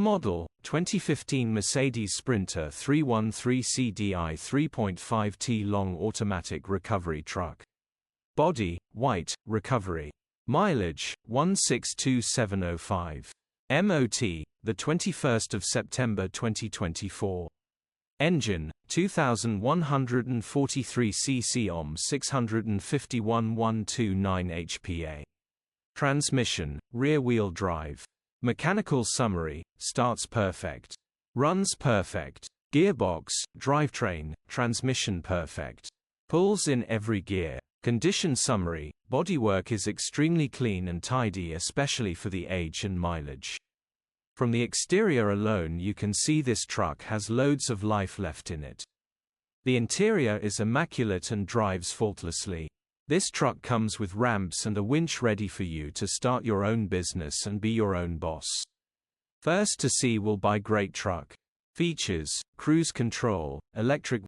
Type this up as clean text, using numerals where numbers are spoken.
Model, 2015 Mercedes Sprinter 313CDI 3.5t long automatic recovery truck. Body, white, recovery. Mileage, 162,705. MOT, the 21st of September 2024. Engine, 2143 cc ohm 651 129 hpa. Transmission, rear-wheel drive. Mechanical summary, starts perfect. Runs perfect. Gearbox, drivetrain, transmission perfect. Pulls in every gear. Condition summary, bodywork is extremely clean and tidy, especially for the age and mileage. From the exterior alone you can see this truck has loads of life left in it. The interior is immaculate and drives faultlessly. This truck comes with ramps and a winch ready for you to start your own business and be your own boss. First to see will buy great truck. Features: cruise control, electric